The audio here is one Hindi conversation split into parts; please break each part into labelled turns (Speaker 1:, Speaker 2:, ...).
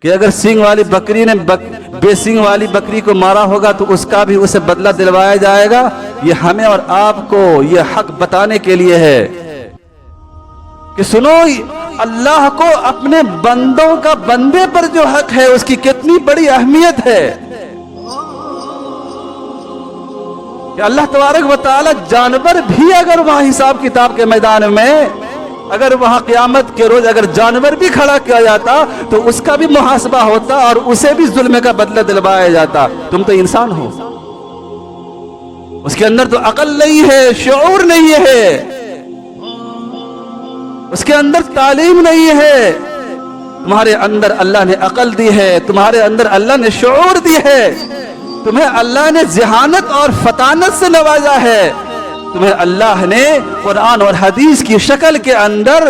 Speaker 1: कि अगर सींग वाली बकरी ने बेसींग वाली बकरी को मारा होगा तो उसका भी उसे बदला दिलवाया जाएगा। ये हमें और आपको ये हक बताने के लिए है कि सुनो, अल्लाह को अपने बंदों का बंदे पर जो हक है उसकी कितनी बड़ी अहमियत है कि अल्लाह तबारक व तआला जानवर भी अगर वहां हिसाब किताब के मैदान में, अगर वहां क़यामत के रोज अगर जानवर भी खड़ा किया जाता तो उसका भी मुहासबा होता और उसे भी जुल्म का बदला दिलवाया जाता। तुम तो इंसान हो, उसके अंदर तो अकल नहीं है, शऊर नहीं है, उसके अंदर तालीम नहीं है। तुम्हारे अंदर अल्लाह ने अकल दी है, तुम्हारे अंदर अल्लाह ने शऊर दी है, तुम्हें अल्लाह ने ज़हानत और फतानत से नवाजा है, तुम्हें अल्लाह ने कुरान और हदीस की शक्ल के अंदर,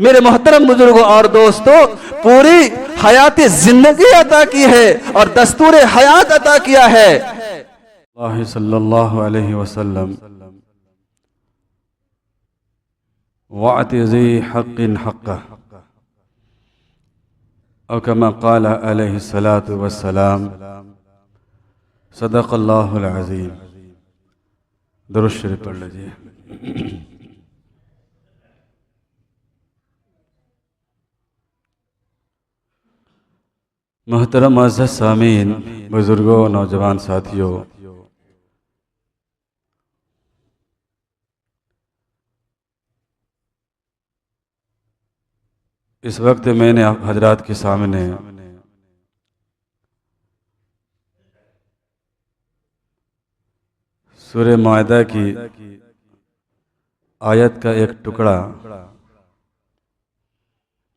Speaker 1: मेरे मोहतरम बुजुर्गों और दोस्तों, पूरी हयात जिंदगी अता की है और दस्तूर हयात अता किया है। सल्लल्लाहु अलैहि वसल्लम वअतिज़ी हक़्क़िन हक़्क़ह औ कमा क़ाल अलैहि सलातु वस्सलाम सदक़ल्लाहुल अज़ीम। दुरूद शरीफ पढ़ लीजिए। मोहतरम मुअज़्ज़ज़ सामीन, बुजुर्गों, नौजवान साथियों, इस वक्त मैंने आप हजरात के सामने सूरह माइदा की आयत का एक टुकड़ा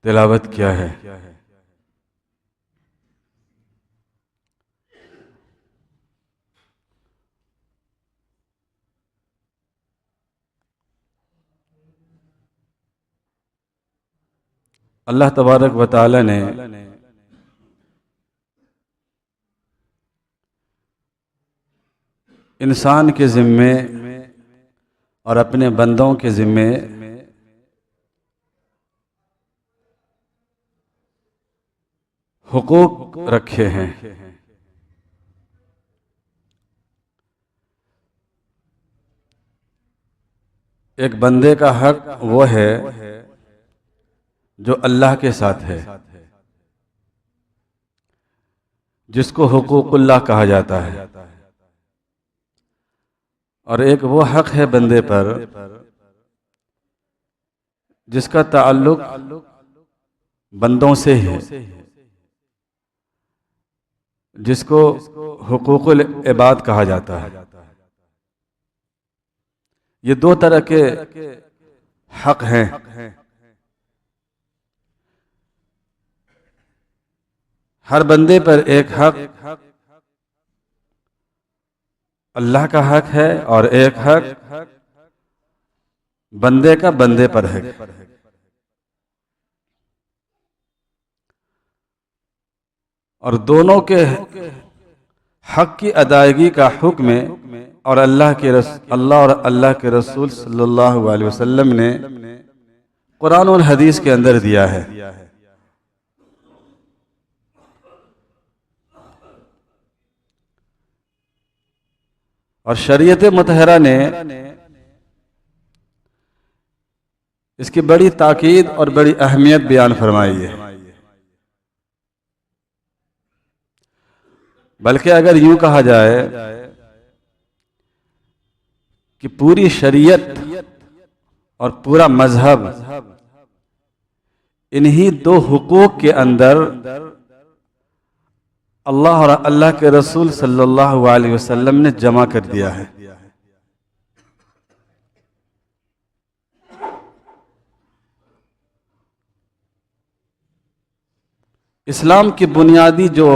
Speaker 1: तिलावत किया है। अल्लाह तबारक व तआला ने इंसान के ज़िम्मे और अपने बंदों के ज़िम्मे हुकूक रखे हैं। एक बंदे का हक वो है जो अल्लाह के साथ है, जिसको हुकूकुल्लाह कहा जाता है, और एक वो हक है बंदे पर जिसका ताल्लुक बंदों से है, जिसको हुकूकुल इबाद कहा जाता है। ये दो तरह के हक हैं। हर बंदे पर एक हक अल्लाह का हक है और एक हक बंदे का बंदे पर है। और दोनों के हक की अदायगी का हुक्म और अल्लाह और अल्लाह के रसूल सल्लल्लाहु अलैहि वसल्लम ने कुरान और हदीस के अंदर दिया है। और शरीयत मुतहरा ने इसकी बड़ी ताकीद और बड़ी अहमियत बयान फरमाई है। बल्कि अगर यूं कहा जाए कि पूरी शरीयत और पूरा मजहब इन्हीं दो हुकूक के अंदर अल्लाह और अल्लाह के रसूल सल्लल्लाहु अलैहि वसल्लम ने जमा कर दिया है। इस्लाम की बुनियादी जो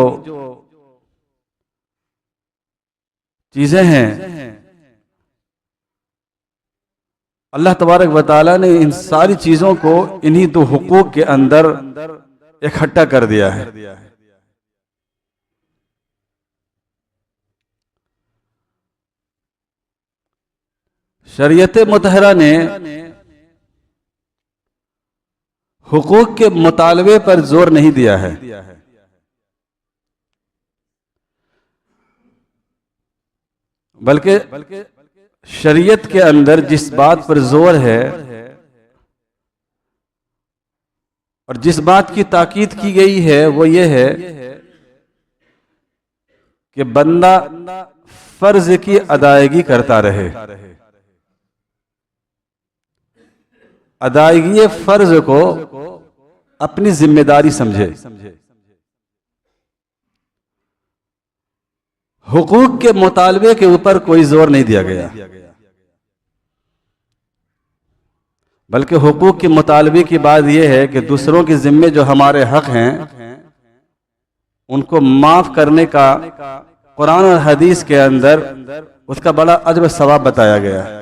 Speaker 1: चीजें हैं, अल्लाह तबारक व तआला ने इन सारी चीजों को इन्हीं दो हुकूक के अंदर इकट्ठा कर दिया है। शरीयत मुतहरा ने हुकूक के मुतालबे पर जोर नहीं दिया है, बल्कि शरीयत के अंदर जिस बात पर जोर है और जिस बात की ताकीद की गई है वो ये है कि बंदा फर्ज की अदायगी करता रहे। अदायगी फर्ज को अपनी जिम्मेदारी समझे। हुकूक के मुतालबे के ऊपर कोई जोर नहीं दिया गया, बल्कि हुकूक के मुतालबे की बात यह है कि दूसरों के जिम्मे जो हमारे हक हैं उनको माफ करने का कुरान और हदीस के अंदर उसका बड़ा अजर सवाब बताया गया है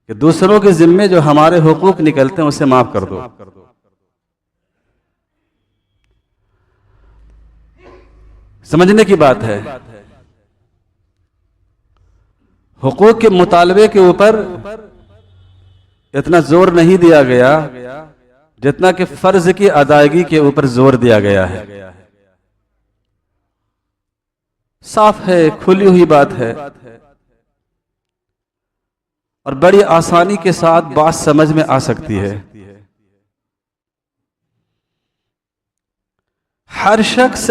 Speaker 1: कि दूसरों के जिम्मे जो हमारे हुकूक निकलते हैं उसे माफ कर दो। समझने की बात है, हुकूक के मुतालबे के ऊपर इतना जोर नहीं दिया गया जितना कि फर्ज की अदायगी के ऊपर जोर दिया गया है। साफ है, खुली हुई बात है और बड़ी आसानी के साथ बात समझ में आ सकती है। हर शख्स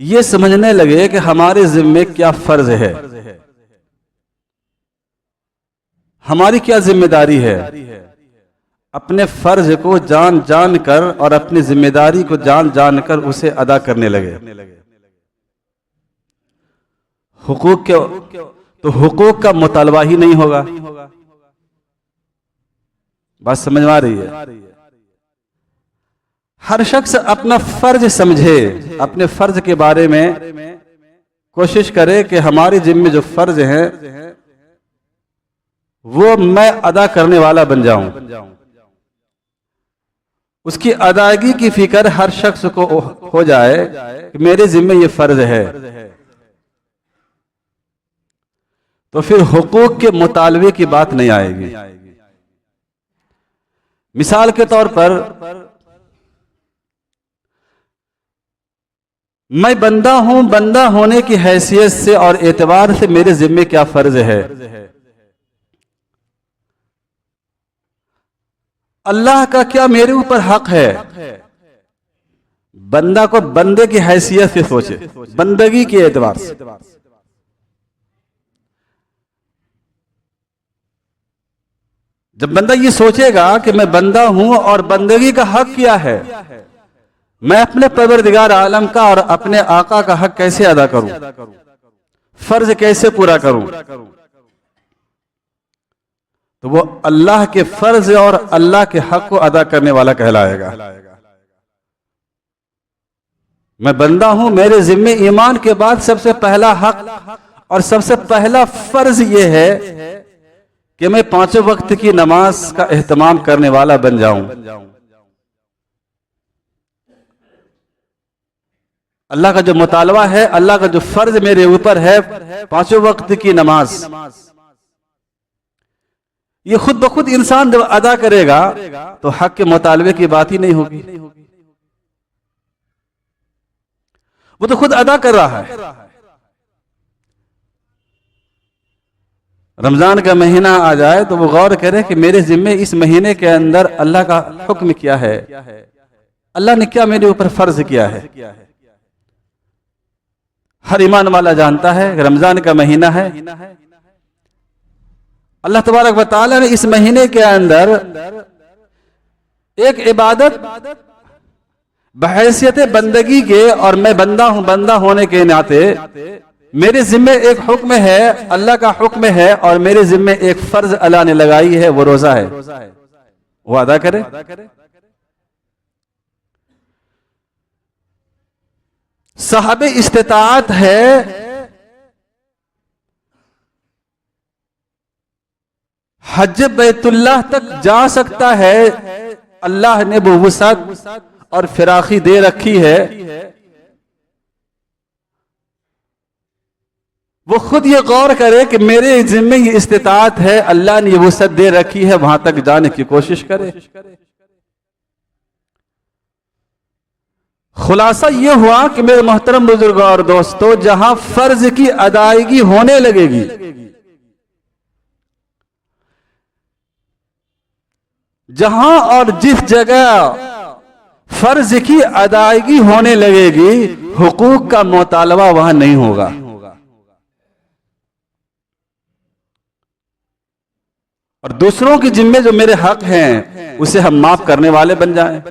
Speaker 1: ये समझने लगे कि हमारे जिम्मे क्या फर्ज है, हमारी क्या जिम्मेदारी है, अपने फर्ज को जान जान कर और अपनी जिम्मेदारी को जान जान कर उसे अदा करने लगे। हुकूक के तो हुकूक का मुतालबा ही नहीं होगा। बात समझ में आ रही है? हर शख्स अपना फर्ज समझे, अपने फर्ज के बारे में कोशिश करे कि हमारे जिम्मे जो फर्ज हैं वो मैं अदा करने वाला बन जाऊं। उसकी अदायगी की फिक्र हर शख्स को हो जाए कि मेरे जिम्मे ये फर्ज है, तो फिर हुकूक के मुतालबे की बात नहीं आएगी। मिसाल के तौर पर मैं बंदा हूं, बंदा होने की हैसियत से और एतबार से मेरे जिम्मे क्या फर्ज है। अल्लाह का क्या मेरे ऊपर हक है। बंदा को बंदे की हैसियत से सोचे, बंदगी के एतबार से। जब बंदा ये सोचेगा कि मैं बंदा हूं और बंदगी का हक क्या है, मैं अपने परवरदिगार आलम का और अपने आका का हक कैसे अदा करूं, फर्ज कैसे पूरा करूं, तो वो अल्लाह के फर्ज और अल्लाह के हक को अदा करने वाला कहलाएगा। मैं बंदा हूं, मेरे जिम्मे ईमान के बाद सबसे पहला हक और सबसे पहला फर्ज यह है कि मैं 5 वक्त की नमाज का एहतमाम करने वाला बन जाऊं। अल्लाह का जो मुतालबा है, अल्लाह का जो फर्ज मेरे ऊपर है 5 वक्त की नमाज, ये खुद ब खुद इंसान जब अदा करेगा तो हक के मुतालबे की बात ही नहीं होगी। वो तो खुद अदा कर रहा है। रमजान का महीना आ जाए तो वो गौर करे कि मेरे जिम्मे इस महीने के अंदर अल्लाह का हुक्म क्या है, अल्लाह ने क्या मेरे ऊपर फर्ज किया है। हर ईमान वाला जानता है कि रमजान का महीना है, अल्लाह तबारक व तआला ने इस महीने के अंदर एक इबादत बहैसियत बंदगी के, और मैं बंदा हूं, बंदा होने के नाते मेरे जिम्मे एक हुक्म है, अल्लाह का हुक्म है, और मेरे जिम्मे एक फर्ज अल्लाह ने लगाई है, वो रोजा है, वो अदा करे। साहबे इस्तिताअत है, हज बैतुल्लाह तक जा सकता है, अल्लाह ने वो वुसअत और फिराखी दे रखी है। वो खुद ये गौर करे कि मेरे जिम्मे ये इस्तिताअत है, अल्लाह ने ये वुसअत दे रखी है, वहां तक जाने की कोशिश करे। खुलासा यह हुआ कि मेरे मोहतरम बुजुर्ग और दोस्तों, जहां फर्ज की अदायगी होने लगेगी, जहां और जिस जगह फर्ज की अदायगी होने लगेगी, हुकूक का मुतालबा वहां नहीं होगा। और दूसरों के जिम्मे जो मेरे हक हैं उसे हम माफ करने वाले बन जाएं।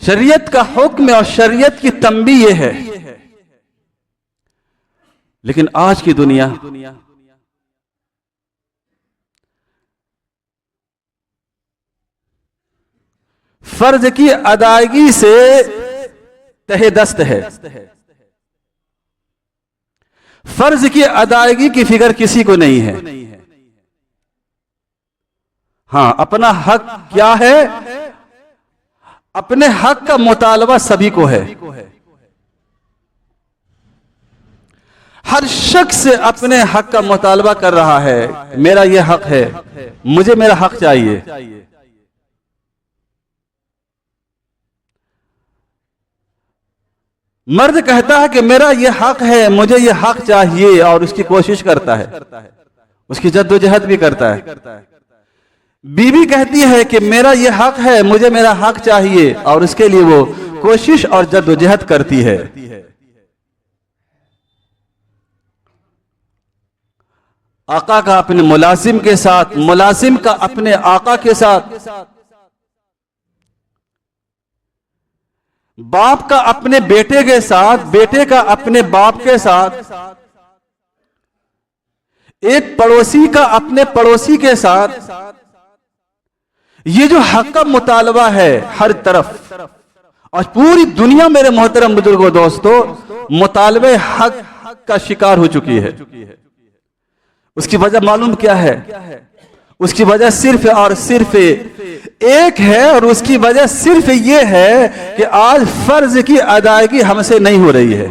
Speaker 1: शरीयत का हुक्म और शरीयत की तंबीह यह है। लेकिन आज की दुनिया फर्ज की अदायगी से तहेदस्त है। फर्ज की अदायगी की फिक्र किसी को नहीं है। हां, अपना हक क्या है, अपने हक का मुतालबा सभी को है। हर शख्स अपने हक का मुतालबा कर रहा है। मेरा यह हक है, मुझे मेरा हक चाहिए। मर्द कहता है कि मेरा यह हक है, मुझे यह हक चाहिए, और उसकी कोशिश करता है, उसकी जद्दोजहद भी करता है। बीवी कहती है कि मेरा यह हक है, मुझे मेरा हक चाहिए, और उसके लिए वो कोशिश और जद्दोजहद करती है। आका का अपने मुलाजिम के साथ, मुलाजिम का अपने आका के साथ, बाप का अपने बेटे के साथ, बेटे का अपने बाप के साथ, एक पड़ोसी का अपने पड़ोसी के साथ, ये जो हक का मुतालबा है हर तरफ, और पूरी दुनिया मेरे मोहतरम बुजुर्गों दोस्तों मुतालबे हक का शिकार हो चुकी है। उसकी वजह मालूम क्या है? उसकी वजह सिर्फ और सिर्फ एक है, और उसकी वजह सिर्फ ये है कि आज फर्ज की अदायगी हमसे नहीं हो रही है।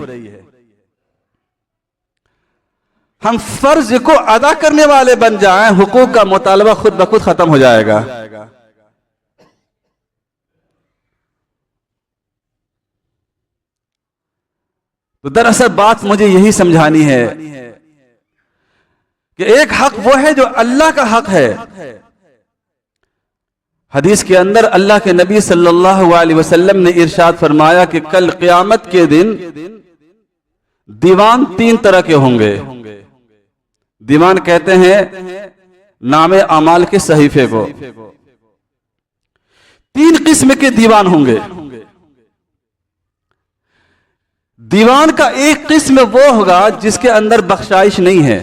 Speaker 1: हम फर्ज को अदा करने वाले बन जाएं, हुकूक का मुतालबा खुद ब खुद खत्म हो जाएगा। तो दरअसल बात मुझे यही समझानी है कि एक हक वो है जो अल्लाह का हक है। हदीस के अंदर अल्लाह के नबी सल्लल्लाहु अलैहि वसल्लम ने इरशाद फरमाया कि कल क़यामत के दिन दीवान तीन तरह के होंगे। दीवान कहते हैं नामे अमाल के सहीफे को। तीन किस्म के दीवान होंगे। दीवान का एक किस्म वो होगा जिसके अंदर बख्शाइश नहीं है,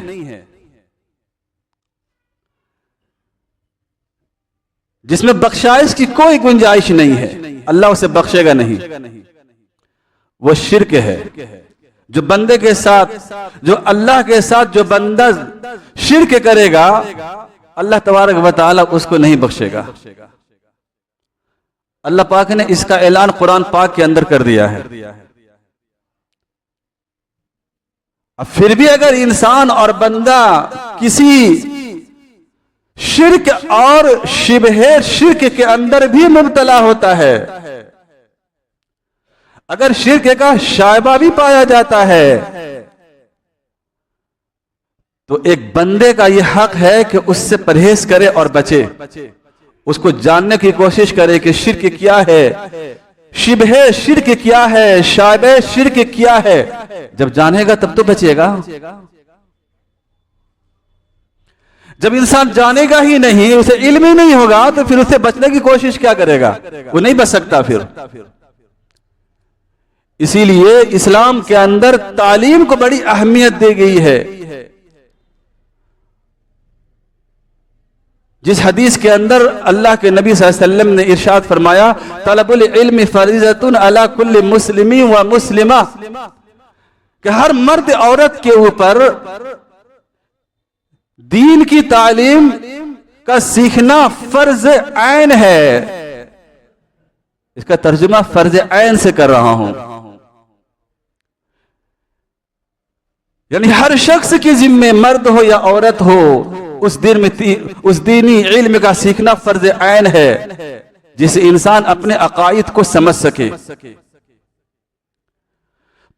Speaker 1: जिसमें बख्शाइश की कोई गुंजाइश नहीं है, अल्लाह उसे बख्शेगा नहीं। वो शिर्क है। जो बंदे के साथ, जो अल्लाह के साथ जो बंदा शिर्क करेगा, अल्लाह तबारक व तआला उसको नहीं बख्शेगा। अल्लाह पाक ने इसका ऐलान कुरान पाक के अंदर कर दिया है। अब फिर भी अगर इंसान और बंदा किसी शिर्क और शिबहे शिर्क के अंदर भी मुब्तला होता है, अगर शिर्क का शायबा भी पाया जाता है, तो एक बंदे का यह हक है कि उससे परहेज करे और बचे। उसको जानने की कोशिश करे कि शिर्क क्या है, शिबहे शिर्क क्या है, शायबे शिर्क क्या है। जब जानेगा तब तो बचेगा। जब इंसान जानेगा ही नहीं, उसे इल्म ही नहीं होगा, तो फिर उसे बचने की कोशिश क्या करेगा? वो नहीं बच सकता फिर। इसीलिए इस्लाम के अंदर तालीम को बड़ी अहमियत दी गई है। जिस हदीस के अंदर अल्लाह के नबी सल्लल्लाहु अलैहि वसल्लम ने इरशाद फरमाया, तलबुल इल्म फरीज़तुन अला कुल्li मुस्लिमी व मुस्लिमा, कि हर मर्द औरत के ऊपर दीन की तालीम का सीखना फर्ज ऐन है। इसका तर्जुमा फर्ज ऐन से कर रहा हूं, यानी हर शख्स के जिम्मे, मर्द हो या औरत हो, उस दीनी इल्म का सीखना फर्ज ऐन है। जिससे इंसान अपने अकायद को समझ सके।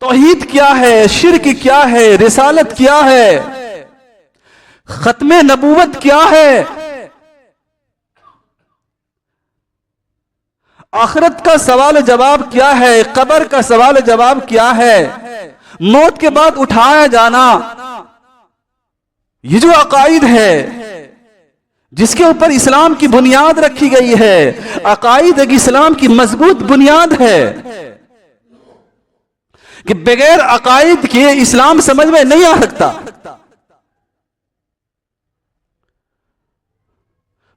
Speaker 1: तौहीद क्या है, शिर्क क्या है, रिसालत क्या है, खत्मे नबूवत क्या है, आखिरत का सवाल जवाब क्या है, कब्र का सवाल जवाब क्या है, मौत के बाद उठाया जाना, ये जो अकायद है जिसके ऊपर इस्लाम की बुनियाद रखी गई है, अकायद एक इस्लाम की मजबूत बुनियाद है कि बगैर अकायद के इस्लाम समझ में नहीं आ सकता।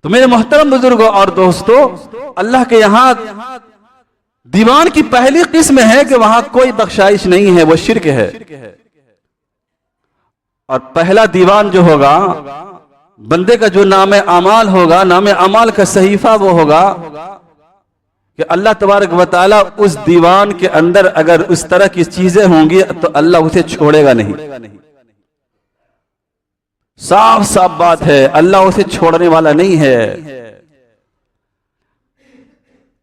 Speaker 1: तो मेरे मोहतरम बुजुर्गों और दोस्तों, अल्लाह के यहां दीवान की पहली किस्म है कि वहां कोई बख्शाइश नहीं है, वो शिर्क है। और पहला दीवान जो होगा, बंदे का जो नाम अमाल होगा, नाम अमाल का सहीफा वो होगा कि अल्लाह तबारक व तआला उस दीवान के अंदर अगर उस तरह की चीजें होंगी तो अल्लाह उसे छोड़ेगा नहीं। साफ साफ बात है, अल्लाह उसे छोड़ने वाला नहीं है।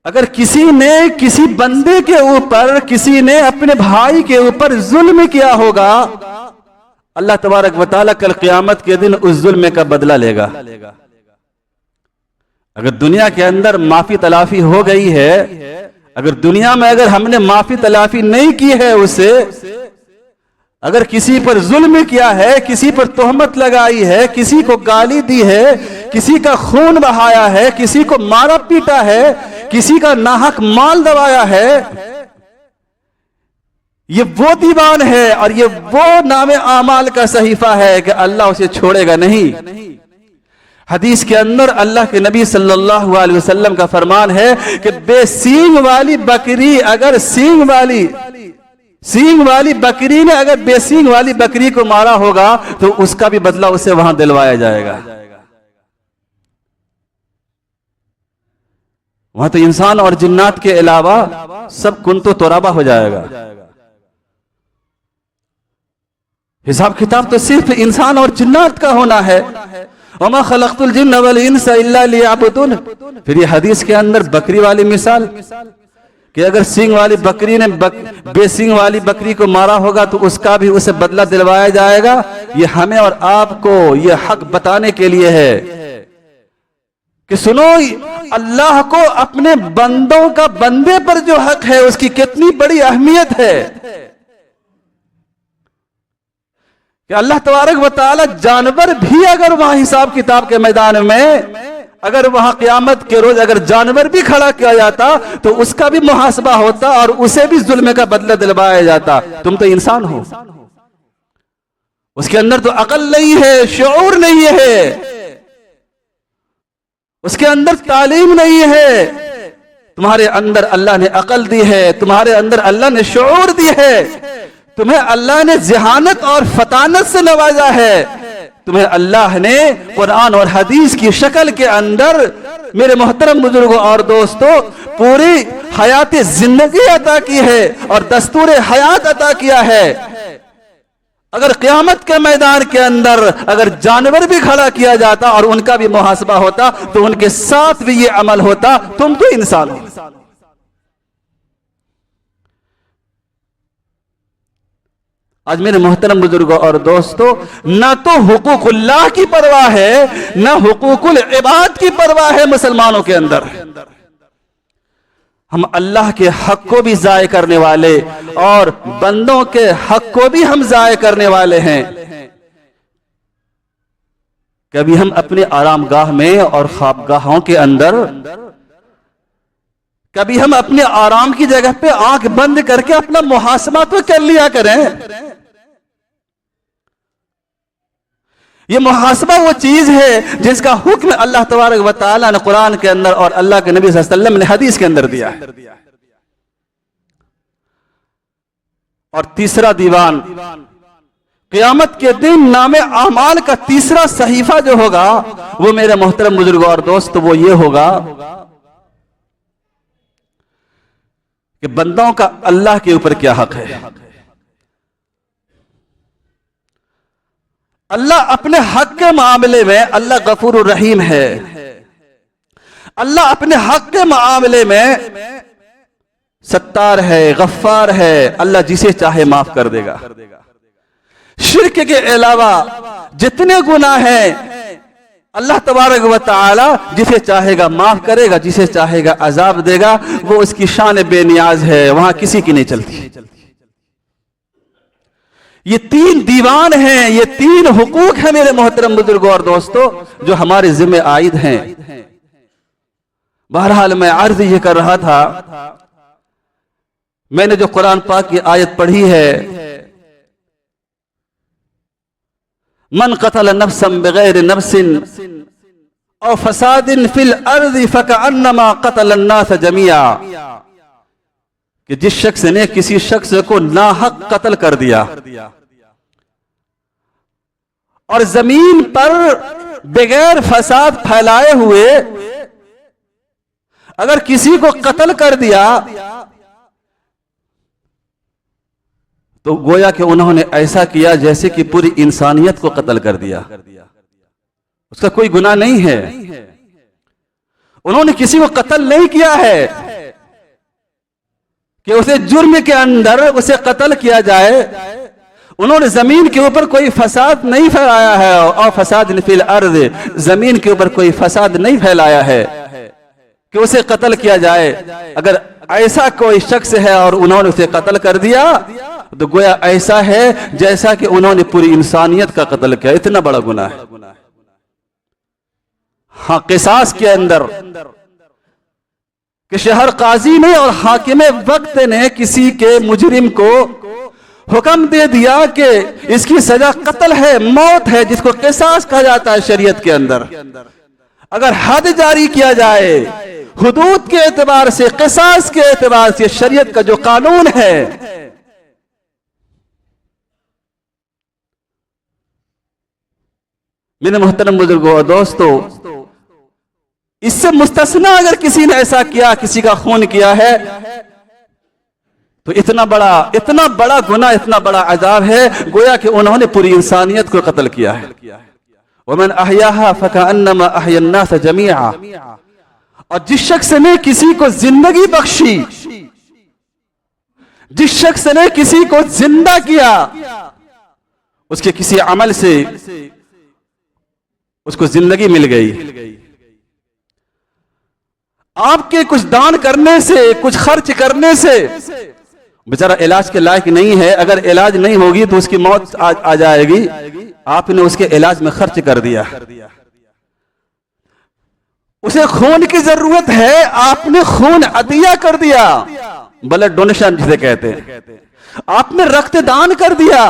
Speaker 1: अगर किसी ने किसी बंदे के ऊपर, किसी ने अपने भाई के ऊपर जुल्म किया होगा, अल्लाह तबारक व तआला कल क़यामत के दिन उस जुल्म का बदला लेगा। अगर दुनिया के अंदर माफी तलाफी हो गई है, अगर दुनिया में अगर हमने माफी तलाफी नहीं की है उसे, अगर किसी पर जुल्म किया है, किसी पर तोहमत लगाई है, किसी को गाली दी है, किसी का खून बहाया है, किसी को मारा पीटा है, किसी का नाहक माल दबाया है, ये वो दीवान है और ये वो नामे आमाल का सहीफा है कि अल्लाह उसे छोड़ेगा नहीं। हदीस के अंदर अल्लाह के नबी सल्लल्लाहु अलैहि वसल्लम का फरमान है कि बेसींग वाली बकरी, अगर सींग वाली बकरी ने अगर बेसींग वाली बकरी को मारा होगा तो उसका भी बदला उसे वहां दिलवाया जाएगा। वहां तो इंसान और जिन्नात के अलावा सब कुंतो तोराबा हो जाएगा। हिसाब किताब तो सिर्फ इंसान और जिन्नात का होना है। वमा खलक़तुल जिन्न वल इंसा इल्ला लियअबुदून। फिर ये हदीस के अंदर बकरी वाली मिसाल कि अगर सींग वाली बकरी ने बेसींग वाली बकरी को मारा होगा तो उसका भी उसे बदला दिलवाया जाएगा। ये हमें और आपको ये हक बताने के लिए है कि सुनो, अल्लाह को अपने बंदों का बंदे पर जो हक है उसकी कितनी बड़ी अहमियत है कि अल्लाह तबारक व तआला जानवर भी अगर वहां हिसाब किताब के मैदान में, अगर वहां क़यामत के रोज अगर जानवर भी खड़ा किया जाता तो उसका भी मुहासबा होता और उसे भी जुल्म का बदला दिलवाया जाता। तुम तो इंसान हो, उसके अंदर तो अकल नहीं है, शऊर नहीं है, उसके अंदर तालीम नहीं है। तुम्हारे अंदर अल्लाह ने अकल दी है, तुम्हारे अंदर अल्लाह ने शऊर दी है, तुम्हें अल्लाह ने ज़हानत और फतानत से नवाजा है, तुम्हें अल्लाह ने कुरान और हदीस की शक्ल के अंदर, मेरे मोहतरम बुजुर्गों और दोस्तों, पूरी हयात जिंदगी अता की है और दस्तूर हयात अता किया है। अगर क़यामत के मैदान के अंदर अगर जानवर भी खड़ा किया जाता और उनका भी मुहासबा होता तो उनके साथ भी ये अमल होता। तुम तो इंसान हो। आज मेरे मोहतरम बुजुर्गों और दोस्तों, ना तो हुकूकुल्लाह की परवाह है, ना हुकूकुल इबाद की परवाह है मुसलमानों के अंदर। हम अल्लाह के हक को भी जाय करने वाले और बंदों के हक को भी हम जाय करने वाले हैं। कभी हम अपने आरामगाह में और ख्वाबगाहों के अंदर, कभी हम अपने आराम की जगह पे आंख बंद करके अपना मुहासबा तो कर लिया करें। ये मुहासबा वो चीज है जिसका हुक्म अल्लाह तबारक व तआला ने कुरान के अंदर और अल्लाह के नबी सल्लल्लाहु अलैहि वसल्लम ने हदीस के अंदर दिया है। और तीसरा दीवान, क़यामत के दिन नामे आमाल का तीसरा सहीफा जो होगा वो मेरे मोहतरम बुजुर्गों और दोस्त, वो ये होगा कि बंदों का अल्लाह के ऊपर क्या हक है। अल्लाह अपने हक के मामले में अल्लाह गफूर रहीम है। अल्लाह अपने हक के मामले में सत्तार है, गफ्फार है, अल्लाह जिसे चाहे माफ कर देगा। शिर्क के अलावा जितने गुनाह हैं अल्लाह तबारक व तआला जिसे चाहेगा माफ करेगा, जिसे चाहेगा अजाब देगा। वो उसकी शान बेनियाज है, वहां किसी की नहीं चलती। ये तीन दीवान हैं, ये तीन हुकूक हैं मेरे मोहतरम बुजुर्गों और दोस्तों, जो हमारे जिम्मे आयद हैं। बहरहाल मैं अर्ज ये कर रहा था, मैंने जो कुरान पाक की आयत पढ़ी है, मन कतल नफ्सन बगैर नफ्सिन और फसादिन फिल अर्ज़ि फकअन्नमा कतल अन्नास जमीआ, कि जिस शख्स ने किसी शख्स को नाहक कत्ल कर दिया और जमीन पर बगैर फसाद फैलाए हुए अगर किसी को कत्ल कर दिया, तो गोया कि उन्होंने ऐसा किया जैसे कि पूरी इंसानियत को कत्ल कर दिया। उसका कोई गुनाह नहीं है, उन्होंने किसी को कत्ल नहीं किया है कि उसे जुर्म के अंदर उसे कत्ल किया जाए। उन्होंने जमीन के ऊपर कोई फसाद नहीं फैलाया है, और फसाद फिल अर्ज़, जमीन के ऊपर कोई फसाद नहीं फैलाया है कि उसे कत्ल किया जाए। अगर ऐसा कोई शख्स है और उन्होंने उसे कत्ल कर दिया, तो गोया ऐसा है जैसा कि उन्होंने पूरी इंसानियत का कत्ल किया। इतना बड़ा गुनाह है। हाँ, किसास के अंदर कि शहर काजी ने और हाकिम वक्त ने किसी के मुजरिम को हुक्म दे दिया कि इसकी सजा कत्ल है, मौत है, जिसको किसास कहा जाता है शरीयत के अंदर। अगर हद जारी किया जाए हुदूद के एतबार से, किसास के एतबार से, शरीयत का जो कानून है, मेरे मोहतरम बुजुर्गों और दोस्तों, इससे मुस्तस्ना अगर किसी ने ऐसा किया, किसी का खून किया है, तो इतना बड़ा गुनाह, इतना बड़ा अजाब है, गोया कि उन्होंने पूरी इंसानियत को कत्ल किया है। वमन अहयाहा फकअन्नमा अहया अन्नास जमीआ, और जिस शख्स ने किसी को जिंदगी बख्शी, जिस शख्स ने किसी को जिंदा किया, उसके किसी अमल से उसको जिंदगी मिल गई। आपके कुछ दान करने से, कुछ खर्च करने से, बेचारा इलाज के लायक नहीं है, अगर इलाज नहीं होगी तो उसकी मौत आ जाएगी, आपने उसके इलाज में खर्च कर दिया। उसे खून की जरूरत है, आपने खून अतिया कर दिया, ब्लड डोनेशन जिसे कहते हैं, आपने रक्तदान कर दिया।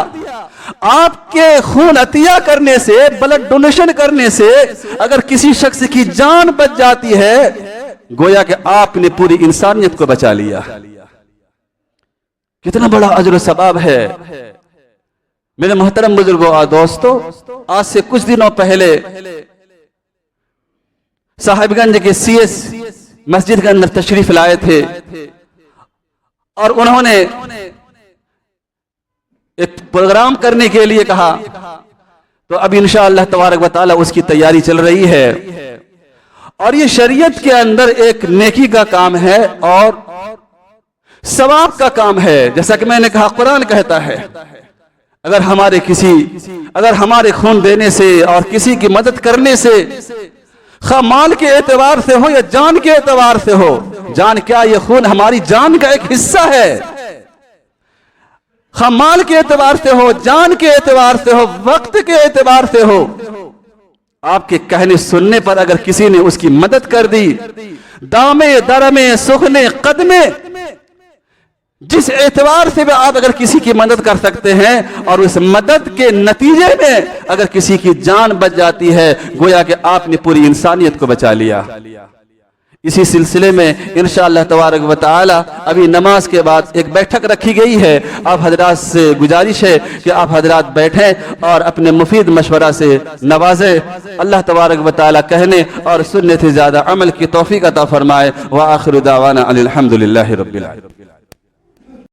Speaker 1: आपके खून अतिया करने से, ब्लड डोनेशन करने से अगर किसी शख्स की जान बच जाती है, गोया कि आपने पूरी इंसानियत को बचा लिया। कितना बड़ा अजर और सवाब है मेरे मोहतरम बुजुर्गों और दोस्तों। आज से कुछ दिनों पहले साहिबगंज के सीएस मस्जिद के अंदर तशरीफ लाए थे और उन्होंने एक प्रोग्राम करने के लिए कहा, तो अब इंशाअल्लाह तबारक व तआला उसकी तैयारी चल रही है। और ये शरीयत के अंदर एक नेकी का काम है और सवाब का काम है। जैसा कि मैंने कहा, कुरान कहता है अगर हमारे खून देने से और किसी की मदद करने से, खा माल के एतबार से हो या जान के एतबार से हो, जान क्या, ये खून हमारी जान का एक हिस्सा है, खा माल के एतबार से हो, जान के एतबार से हो, वक्त के एतबार से हो, आपके कहने सुनने पर अगर किसी ने उसकी मदद कर दी, दामे दरमे सुखने कदमे, जिस एतबार से भी आप अगर किसी की मदद कर सकते हैं और उस मदद के नतीजे में अगर किसी की जान बच जाती है, गोया कि आपने पूरी इंसानियत को बचा लिया। इसी सिलसिले में इंशाअल्लाह तबारक व तआला अभी नमाज के बाद एक बैठक रखी गई है। आप हजरात से गुजारिश है कि आप हजरात बैठें और अपने मुफीद मशवरा से नवाजें। अल्लाह तबारक व तआला कहने और सुनने से ज्यादा अमल की तौफीक अता फरमाए। व आखिरु दावाना अनिल हम्दुलिल्लाहि रब्बिल आलमीन।